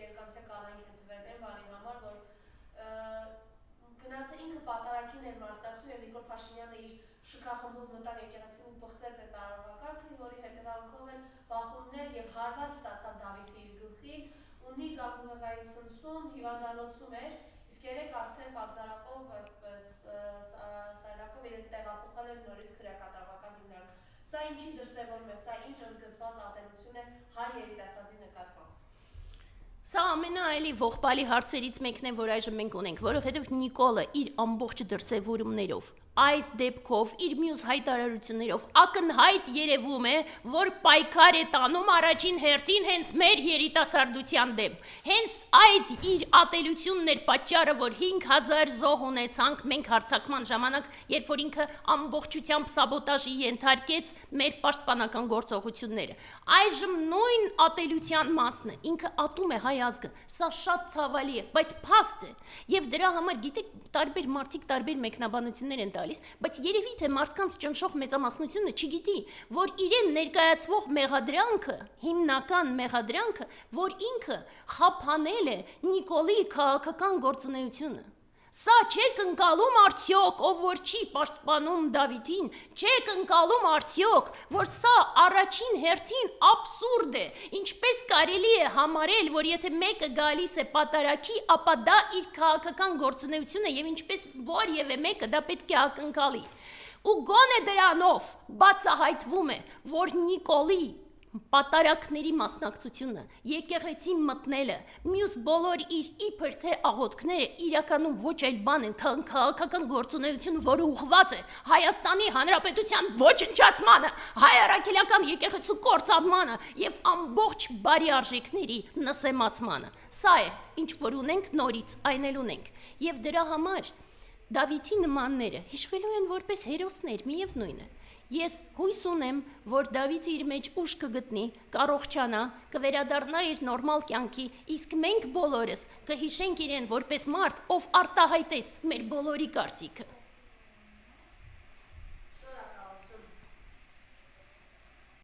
երկամսյա կանայք են տվել այն բանի համար, որ գնացը ինքը պատարագին էր մասնակցում եւ Նիկոլ Փաշինյանը իր շքախմբով մտավ եկեղեցին փոխեց այդ արարողակարգը, որի հետևանքով են բախումներ եւ հարված ստացավ Դավիթը իր գլխին, ունի գանգուղեղային ցնցում, հիվանդանոցում էր, իսկ երեք արդեն պատվարակով սայրակով իրեն տեղափոխել են նորից քրեակատարողական հիմնարկ։ Սա ինչի դրսևորում է, սա ինչ ընդգծված ատելություն է հայ երիտասարդի նկատմամբ։ Սա ամենայելի ողբալի հարցերից մեկն է, որ այժմ մենք ունենք, որովհետև Նիկոլը իր ամբողջ դրսևորումներով, այս դեպքով, իր մյուս հայտարարություններով ակնհայտ երևում է, որ պայքար է տանում առաջին հերթին հենց մեր երիտասարդության դեմ։ Հենց այդ իր ատելությունն էր պատճառը, որ 5000 զոհ ունեցանք մենք հարձակման ժամանակ, երբ որ ինքը ամբողջությամբ սաբոտաժի ենթարկեց մեր պաշտպանական գործողությունները։ Այժմ նույն ատելության մասն է, ինքը ատում է հայ ազգը, սա շատ ցավալի է, բայց փաստ է, եւ դրա համար գիտեք, տարբեր մարդիկ տարբեր մեկնաբանություններ են տալիս, բայց երևի թե մարդկանց ճնշող մեծամասնությունը չգիտի, որ իրեն ներկայացվող մեղադրանքը, հիմնական մեղադրանքը, որ ինքը խափանել է Նիկոլի քաղաքական գործունեությունը։ Սա չեք ընկալում արդյոք, ով որ չի պաշտպանում Դավիթին, չեք ընկալում արդյոք, որ սա առաջին հերթին աբսուրդ է, ինչպես կարելի է համարել, որ եթե մեկը գալիս է պատարագի, ապա դա իր քաղաքական գործունեությունը եւ ինչպես որևէ մեկը դա պետք է ակնկալի։ Ու գոնե դրանով բացահայտվում է, որ Նիկոլի պատարակների մասնակցությունը, եկեղեցի մտնելը, մյուս բոլոր իր իբր թե աղոթքները իրականում ոչ այլ բան են, քան քաղաքական գործունեություն, որը ուղղված է Հայաստանի Հանրապետության ոչնչացմանը, հայ առաքելական եկեղեցու կործանմանը եւ ամբողջ բարի արժեքների նսեմացմանը։ Սա է, ինչ որ ունենք նորից, այն էլ ունենք։ Եվ դրա համար Դավիթի նմանները հիշվելու են որպես հերոսներ, միևնույն է։ Ես հույս ունեմ, որ Դավիթը իր մեջ ուժ կգտնի, կառողջանա, կվերադառնա իր նորմալ կյանքի, իսկ մենք բոլորս կհիշենք իրեն որպես մարդ, ով արտահայտեց մեր բոլորի կարծիքը։